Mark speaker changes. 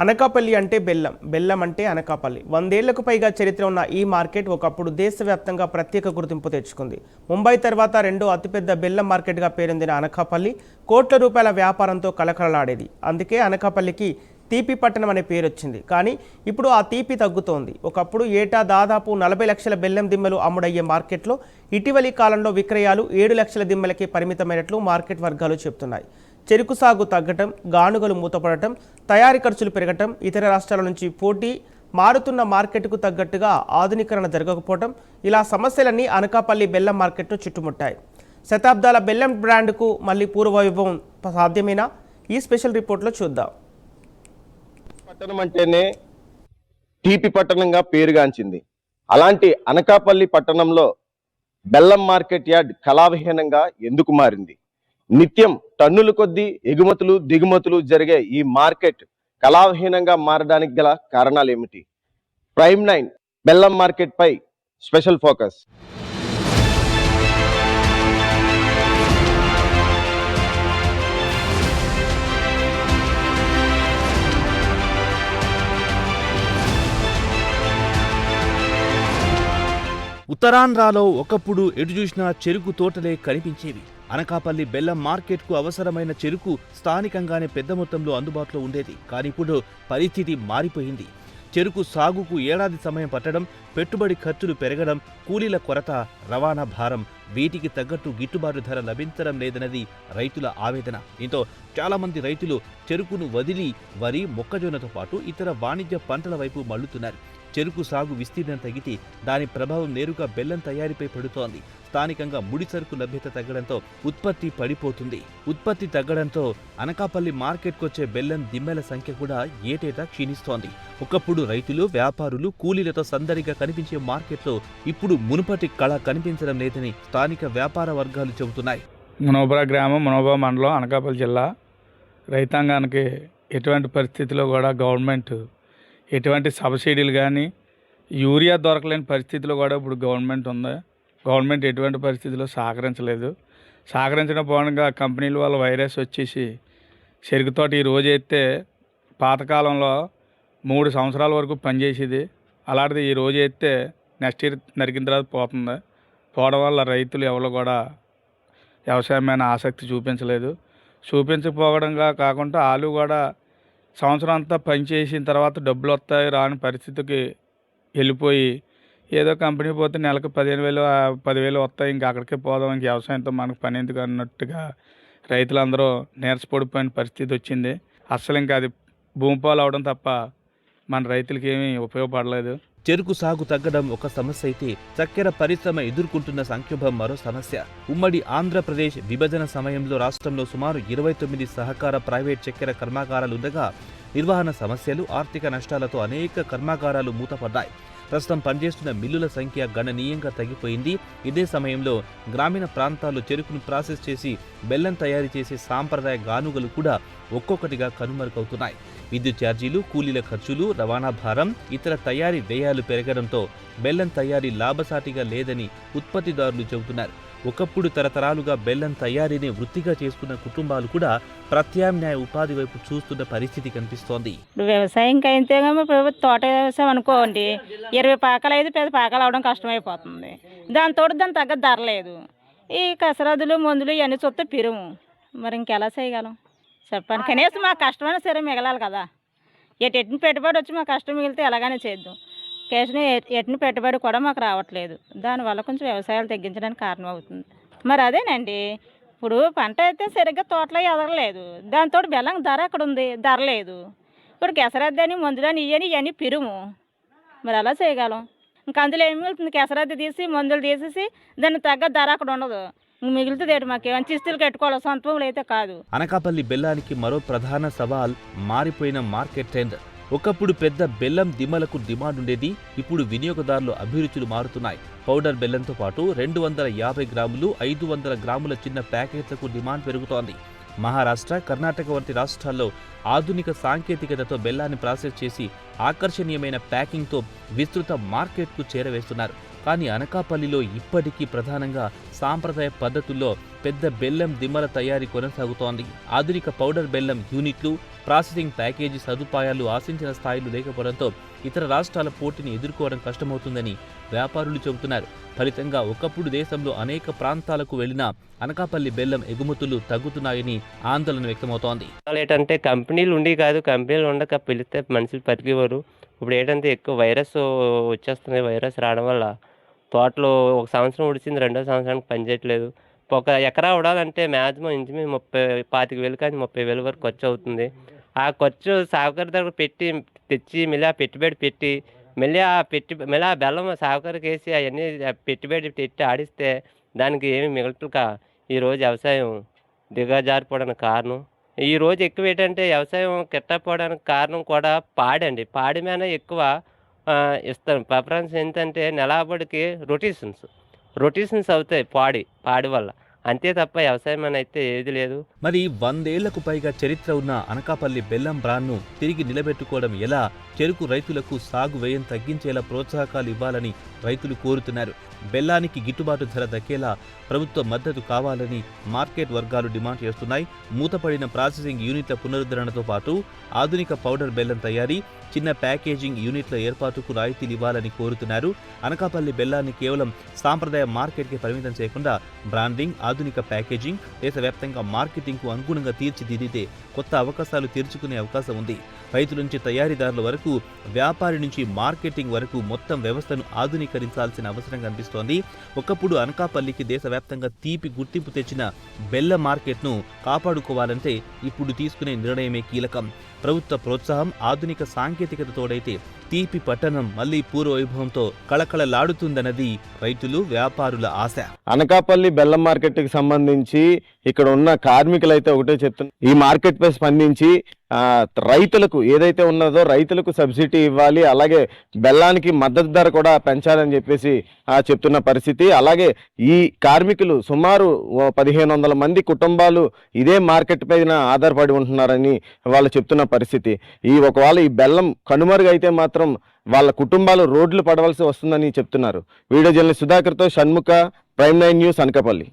Speaker 1: అనకాపల్లి అంటే బెల్లం, బెల్లం అంటే అనకాపల్లి. 100 ఏళ్లకు పైగా చరిత్ర ఉన్న ఈ మార్కెట్ ఒకప్పుడు దేశవ్యాప్తంగా ప్రత్యేక గుర్తింపు తెచ్చుకుంది. ముంబై తర్వాత రెండో అతిపెద్ద బెల్లం మార్కెట్గా పేరొందిన అనకాపల్లి కోట్ల రూపాయల వ్యాపారంతో కలకలలాడేది. అందుకే అనకాపల్లికి తీపి పట్టణం అనే పేరు వచ్చింది. కానీ ఇప్పుడు ఆ తీపి తగ్గుతోంది. ఒకప్పుడు ఏటా దాదాపు 40 లక్షల బెల్లం దిమ్మలు అమ్ముడయ్యే మార్కెట్లో ఇటీవలి కాలంలో విక్రయాలు 7 లక్షల దిమ్మలకే పరిమితమైనట్లు మార్కెట్ వర్గాలు చెబుతున్నాయి. చెరుకు సాగు తగ్గటం, గానుగలు మూతపడటం, తయారీ ఖర్చులు పెరగటం, ఇతర రాష్ట్రాల నుంచి పోటీ, మారుతున్న మార్కెట్కు తగ్గట్టుగా ఆధునీకరణ జరగకపోవటం, ఇలా సమస్యలన్నీ అనకాపల్లి బెల్లం మార్కెట్ను చుట్టుముట్టాయి. శతాబ్దాల బెల్లం బ్రాండ్కు మళ్ళీ పూర్వవైభవం సాధ్యమేనా? ఈ స్పెషల్ రిపోర్ట్లో చూద్దాం.
Speaker 2: పట్టణం అంటేనే తీపి పట్టణంగా పేరుగాంచింది. అలాంటి అనకాపల్లి పట్టణంలో బెల్లం మార్కెట్ యార్డ్ కళావిహీనంగా ఎందుకు మారింది? నిత్యం టన్నుల కొద్దీ ఎగుమతులు దిగుమతులు జరిగే ఈ మార్కెట్ కళావిహీనంగా మారడానికి గల కారణాలు ఏమిటి? ప్రైమ్ 9 బెల్లం మార్కెట్ పై స్పెషల్ ఫోకస్.
Speaker 3: ఉత్తరాంధ్రలో ఒకప్పుడు ఎటు చూసినా చెరుకు తోటలే కనిపించేవి. అనకాపల్లి బెల్లం మార్కెట్కు అవసరమైన చెరుకు స్థానికంగానే పెద్ద మొత్తంలో అందుబాటులో ఉండేది. కానీ ఇప్పుడు పరిస్థితి మారిపోయింది. చెరుకు సాగుకు ఏడాది సమయం పట్టడం, పెట్టుబడి ఖర్చులు పెరగడం, కూలీల కొరత, రవాణా భారం, వీటికి తగ్గట్టు గిట్టుబాటు ధర లభించడం లేదన్నది రైతుల ఆవేదన. దీంతో చాలా మంది రైతులు చెరుకును వదిలి వరి, మొక్కజొన్నతో పాటు ఇతర వాణిజ్య పంటల వైపు మళ్లుతున్నారు. చెరుకు సాగు విస్తీర్ణం తగ్గితే దాని ప్రభావం నేరుగా బెల్లం తయారీపై పడుతోంది. స్థానికంగా ముడి సరుకు లభ్యత తగ్గడంతో ఉత్పత్తి పడిపోతుంది. ఉత్పత్తి తగ్గడంతో అనకాపల్లి మార్కెట్కొచ్చే బెల్లం దిమ్మెల సంఖ్య కూడా ఏటేటా క్షీణిస్తోంది. ఒకప్పుడు రైతులు, వ్యాపారులు, కూలీలతో సందడిగా కనిపించే మార్కెట్లో ఇప్పుడు మునుపటి కళ కనిపించడం లేదని స్థానిక వ్యాపార వర్గాలు చెబుతున్నాయి.
Speaker 4: మునోబా గ్రామం, మునోబా మండలం, అనకాపల్లి జిల్లా. రైతాంగానికి ఎటువంటి పరిస్థితిలో కూడా గవర్నమెంట్ ఎటువంటి సబ్సిడీలు కానీ యూరియా దొరకలేని పరిస్థితిలో కూడా ఇప్పుడు గవర్నమెంట్ ఉంది. గవర్నమెంట్ ఎటువంటి పరిస్థితిలో సహకరించలేదు. సహకరించడం పోవడంగా కంపెనీల వల్ల వైరస్ వచ్చేసి చెరుకు తోట ఈ రోజు అయితే పాతకాలంలో 3 సంవత్సరాల వరకు పనిచేసేది. అలాంటిది ఈ రోజు అయితే నెక్స్ట్ ఇయర్ నరికిన తర్వాత పోతుంది. పోవడం వల్ల రైతులు ఎవరు కూడా వ్యవసాయమైన ఆసక్తి చూపించలేదు. చూపించకపోవడంగా కాకుండా వాళ్ళు కూడా సంవత్సరం అంతా పనిచేసిన తర్వాత డబ్బులు వస్తాయి రాని పరిస్థితికి వెళ్ళిపోయి ఏదో కంపెనీ పోతే నెలకు 15,000 10,000 వస్తాయి, ఇంకా అక్కడికే పోదాం, ఇంక వ్యవసాయంతో మనకు పని ఎందుకు అన్నట్టుగా రైతులందరూ నీరసపడిపోయిన పరిస్థితి వచ్చింది. అస్సలు ఇంకా అది భూమిపాలు అవడం తప్ప మన రైతులకి ఏమీ ఉపయోగపడలేదు.
Speaker 3: చెరుకు సాగు తగ్గడం ఒక సమస్య అయితే చక్కెర పరిశ్రమ ఎదుర్కొంటున్న సంక్షోభం మరో సమస్య. ఉమ్మడి ఆంధ్రప్రదేశ్ విభజన సమయంలో రాష్ట్రంలో సుమారు 29 సహకార ప్రైవేట్ చక్కెర కర్మాగారాలుండగా నిర్వహణ సమస్యలు, ఆర్థిక నష్టాలతో అనేక కర్మాగారాలు మూతపడ్డాయి. ప్రస్తుతం పనిచేస్తున్న మిల్లుల సంఖ్య గణనీయంగా తగ్గిపోయింది. ఇదే సమయంలో గ్రామీణ ప్రాంతాల్లో చెరుకును ప్రాసెస్ చేసి బెల్లం తయారు చేసే సాంప్రదాయ గానుగలు కూడా ఒక్కొక్కటిగా కనుమరుగవుతున్నాయి. విద్యుత్ ఛార్జీలు, కూలీల ఖర్చులు, రవాణా భారం, ఇతర తయారీ వ్యయాలు పెరగడంతో బెల్లం తయారీ లాభసాటిగా లేదని ఉత్పత్తిదారులు చెబుతున్నారు. ఒకప్పుడు తరతరాలుగా బెల్లం తయారీని వృత్తిగా చేసుకున్న కుటుంబాలు కూడా ప్రత్యామ్నాయ ఉపాధి వైపు చూస్తున్న పరిస్థితి కనిపిస్తోంది.
Speaker 5: వ్యవసాయం అయితే తోట వ్యవసాయం అనుకోండి, 20 పాకాలు అయితే 10 పాకాలు అవడం కష్టమైపోతుంది. దాని తగ్గ ధర లేదు. ఈ కసరదులు, మందులు ఇవన్నీ చూస్తే పిరుము. మరి ఇంకెలా చేయగలం చెప్పండి? కనీసం మా కష్టమైన సరే మిగలాలి కదా. ఎట్టిన పెట్టుబడి వచ్చి మా కష్టం మిగిలితే ఎలాగైనా చేద్దాం. కేసుని ఎట్టిన పెట్టుబడి కూడా మాకు రావట్లేదు. దానివల్ల కొంచెం వ్యవసాయాలు తగ్గించడానికి కారణం అవుతుంది. మరి అదేనండి, ఇప్పుడు పంట అయితే సరిగ్గా తోటలో ఎదగలేదు, దాంతో బెల్లం ధర అక్కడ ఉంది, ధర లేదు. ఇప్పుడు కేసరద్దని, మందులని ఇవన్నీ పిరుము. మరి అలా చేయగలం? ఇంకా అందులో ఏమి మిగులుతుంది? కేసరద్ది తీసి మందులు తీసేసి దానికి తగ్గ ధర అక్కడ ఉండదు. మిగులుతుంది మాకేమైనా చిస్తులు కట్టుకోవాలి, సొంతం అయితే కాదు.
Speaker 3: అనకాపల్లి బెల్లానికి మరో ప్రధాన సవాల్ మారిపోయిన మార్కెట్ ట్రెండ్. ఒకప్పుడు పెద్ద బెల్లం దిమ్మలకు డిమాండ్ ఉండేది. ఇప్పుడు వినియోగదారుల అభిరుచులు మారుతున్నాయి. పౌడర్ బెల్లంతో పాటు 250 గ్రాములు, 500 గ్రాముల చిన్న ప్యాకెట్లకు డిమాండ్ పెరుగుతోంది. మహారాష్ట్ర, కర్ణాటక వంటి రాష్ట్రాల్లో ఆధునిక సాంకేతికతతో బెల్లాన్ని ప్రాసెస్ చేసి ఆకర్షణీయమైన ప్యాకింగ్తో విస్తృత మార్కెట్కు చేరవేస్తున్నారు. కానీ అనకాపల్లిలో ఇప్పటికీ ప్రధానంగా సాంప్రదాయ పద్ధతుల్లో పెద్ద బెల్లం దిమ్మల తయారీ కొనసాగుతోంది. ఆధునిక పౌడర్ బెల్లం యూనిట్లు, ప్రాసెసింగ్ ప్యాకేజీ సదుపాయాలు ఆశించిన స్థాయిలో లేకపోవడంతో ఇతర రాష్ట్రాల పోటీని ఎదుర్కోవడం కష్టమవుతుందని వ్యాపారులు చెబుతున్నారు. ఫలితంగా ఒకప్పుడు దేశంలో అనేక ప్రాంతాలకు వెళ్లిన అనకాపల్లి బెల్లం ఎగుమతులు తగ్గుతున్నాయని ఆందోళన వ్యక్తమవుతోంది.
Speaker 6: ఏంటంటే కంపెనీలు ఉండి కాదు, కంపెనీలు ఉండక పిలిస్తే మనుషులు బతికేవారు. ఇప్పుడు ఏంటంటే ఎక్కువ వైరస్ వచ్చేస్తుంది. వైరస్ రావడం వల్ల తోటలో ఒక సంవత్సరం ఉడిచింది, రెండో సంవత్సరానికి పనిచేయట్లేదు. ఒక ఎకరా ఉడాలంటే మ్యాక్సిమం ఇంచుమించు 25,000 కానీ 30,000 వరకు ఖర్చు అవుతుంది. ఆ ఖర్చు సాగుకారు దగ్గర తెచ్చి మళ్ళీ ఆ పెట్టుబడి పెట్టి మళ్ళీ ఆ బెల్లం సాగుకారుకి వేసి అవన్నీ పెట్టుబడి పెట్టి ఆడిస్తే దానికి ఏమి మిగలక ఈరోజు వ్యవసాయం దిగజారిపోవడానికి కారణం. ఈరోజు ఎక్కువ ఏంటంటే వ్యవసాయం కిట్టపోవడానికి కారణం కూడా పాడండి. పాడి మీద ఎక్కువ ఇస్తారు ప్రిఫరెన్స్. ఏంటంటే నెలాబడికి రొటేషన్స్ అవుతాయి పాడి వల్ల, అంతే తప్ప వ్యవసాయం అని అయితే ఏది లేదు.
Speaker 3: మరి 100 ఏళ్లకు పైగా చరిత్ర ఉన్న అనకాపల్లి బెల్లం బ్రాండ్ను తిరిగి నిలబెట్టుకోవడం ఎలా? చెరుకు రైతులకు సాగు వ్యయం తగ్గించేలా ప్రోత్సాహకాలు ఇవ్వాలని రైతులు కోరుతున్నారు. బెల్లానికి గిట్టుబాటు ధర దక్కేలా ప్రభుత్వ మద్దతు కావాలని మార్కెట్ వర్గాలు డిమాండ్ చేస్తున్నాయి. మూతపడిన ప్రాసెసింగ్ యూనిట్ల పునరుద్ధరణతో పాటు ఆధునిక పౌడర్ బెల్లం తయారీ, చిన్న ప్యాకేజింగ్ యూనిట్ల ఏర్పాటుకు రాయితీలు ఇవ్వాలని కోరుతున్నారు. అనకాపల్లి బెల్లాన్ని కేవలం సాంప్రదాయ మార్కెట్కి పరిమితం చేయకుండా బ్రాండింగ్, ఆధునిక ప్యాకేజింగ్, దేశవ్యాప్తంగా మార్కెటింగ్కు అనుగుణంగా తీర్చిదిద్దితే కొత్త అవకాశాలు తెరుచుకునే అవకాశం ఉంది. రైతుల నుంచి తయారీదారుల వరకు, వ్యాపారి నుంచి మార్కెటింగ్ వరకు మొత్తం వ్యవస్థను ఆధునీకరించాల్సిన అవసరం కనిపిస్తోంది. ఒకప్పుడు అనకాపల్లికి దేశవ్యాప్తంగా తీపి గుర్తింపు తెచ్చిన బెల్లం మార్కెట్ను కాపాడుకోవాలంటే ఇప్పుడు తీసుకునే నిర్ణయమే కీలకం. ప్రభుత్వ ప్రోత్సాహం, ఆధునిక సాంకేతికత తోడైతే తీపి పట్టణం మళ్లీ పూర్వ వైభవంతో కళకళలాడుతుందన్నది రైతులు, వ్యాపారుల ఆశ.
Speaker 2: అనకాపల్లి బెల్లం మార్కెట్ కి సంబంధించి ఇక్కడ ఉన్న కార్మికులు అయితే ఒకటే చెప్తున్నారు, ఈ మార్కెట్ పై స్పందించి రైతులకు ఏదైతే ఉన్నదో రైతులకు సబ్సిడీ ఇవ్వాలి, అలాగే బెల్లానికి మద్దతు ధర కూడా పెంచాలని చెప్పేసి చెప్తున్న పరిస్థితి. అలాగే ఈ కార్మికులు సుమారు 1,500 మంది కుటుంబాలు ఇదే మార్కెట్ పైన ఆధారపడి ఉంటున్నారని వాళ్ళు చెప్తున్న పరిస్థితి. ఒకవేళ ఈ బెల్లం కనుమరుగైతే మాత్రం వాళ్ళ కుటుంబాలు రోడ్లు పడవలసి వస్తుందని చెప్తున్నారు. వీడియో జర్నలిస్ట్ సుధాకర్తో షణ్ముఖ, ప్రైమ్ 9 న్యూస్, అనకాపల్లి.